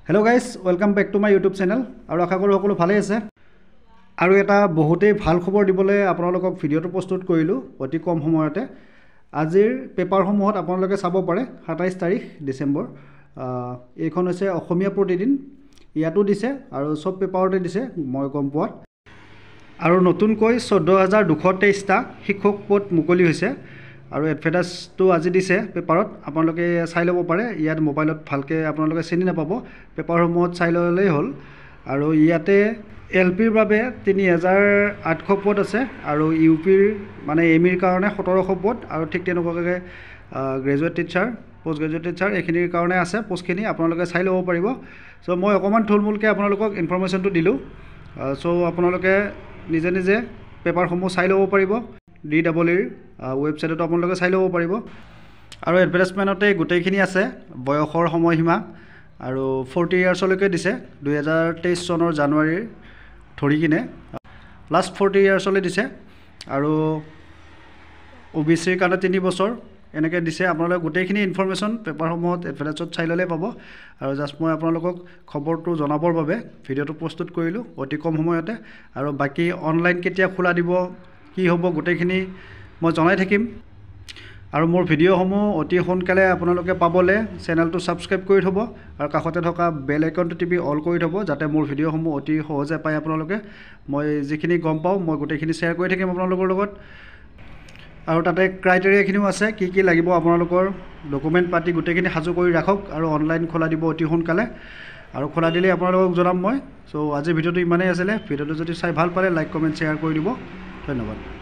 hello guys welcome back to my YouTube channel और आशा करूँ সকলো ভালে আছে আৰু এটা বহুতেই ভাল খবৰ দিবলৈ আপোনালোকক ভিডিঅ'টো প্ৰস্তুত কৰিলোঁ অতি কম সময়তে আজিৰ পেপাৰসমূহত আপোনালোকে চাব পাৰে 27 তাৰিখ ডিসেম্বৰ এইখন হৈছে অসমীয়া প্ৰতিদিন ইয়াতো দিছে আৰু সব পেপাৰতে দিছে মই গম পোৱাত আৰু নতুনকৈ 14223টা শিক্ষক পদ মুকলি হৈছে আৰু এডভাৰটাইজটো আজি দিছে পেপাৰত আপোনালোকে চাই ল'ব পাৰে ইয়াত মোবাইলত ভালকৈ আপোনালোকে চিনি নাপাব পেপাৰসমূহত চাই ল'লেই হ'ল আৰু ইয়াতে এলপিৰ বাবে 3800 পদ আছে আৰু ইউপিৰ মানে এমিৰ কাৰণে 1700 পদ আৰু ঠিক তেনেকুৱাকৈ graduate teacher post graduate teacher এইখিনিৰ কাৰণে আছে পোষ্টখিনি আপোনালোকে চাই ল'ব পাৰিব সো মই অকমান থুলমূলকৈ আপোনালোকক ইনফৰমেশ্যনটো দিলোঁ সো আপোনালোকে নিজে নিজে পেপাৰসমূহ চাই ল'ব পাৰিব DEEৰ ৱেবছাইটত আপোনালোকে চাই ল'ব পাৰিব আৰু এডভাৰটাইজমেণ্টতে গোটেইখিনি আছে বয়সৰ সময়সীমা আৰু 40 ইয়াৰ্ছলৈকে দিছে 2023 চনৰ জানুৱাৰীৰ ধৰি কিনে লাষ্ট 40 ইয়াৰ্ছলৈ দিছে আৰু OBCৰ কাৰণে 3 বছৰ এনেকৈ দিছে আপোনালোকে গোটেইখিনি ইনফৰমেশ্যন পেপাৰসমূহত এডভাৰটাইজত চাই ল'লে পাব আৰু জাষ্ট মই আপোনালোকক খবৰটো জনাবৰ বাবে ভিডিঅ'টো প্ৰস্তুত কৰিলোঁ অতি কম সময়তে আৰু বাকি অনলাইন কেতিয়া খোলা দিব কি হ'ব গোটেইখিনি মই জনাই থাকিম আৰু মোৰ ভিডিঅ'সমূহ অতি সোনকালে আপোনালোকে পাবলৈ চেনেলটো সাবস্ক্ৰাইব কৰি থব আৰু কাষতে থকা বেল আইকনটো টিপি অল কৰি থব যাতে মোৰ ভিডিঅ'সমূহ অতি সহজে পায় আপোনালোকে মই যিখিনি গম পাওঁ মই গোটেইখিনি শ্বেয়াৰ কৰি থাকিম আপোনালোকৰ লগত আৰু তাতে ক্ৰাইটেৰিয়াখিনিও আছে কি কি লাগিব আপোনালোকৰ ডকুমেণ্ট পাতি গোটেইখিনি সাজু কৰি ৰাখক আৰু অনলাইন খোলা দিব অতি সোনকালে আৰু খোলা দিলে আপোনালোকক জনাম মই সো আজি ভিডিঅ'টো ইমানেই আছিলে ভিডিঅ'টো যদি চাই ভাল পালে লাইক কমেণ্ট শ্বেয়াৰ কৰি দিব ধন্যবাদ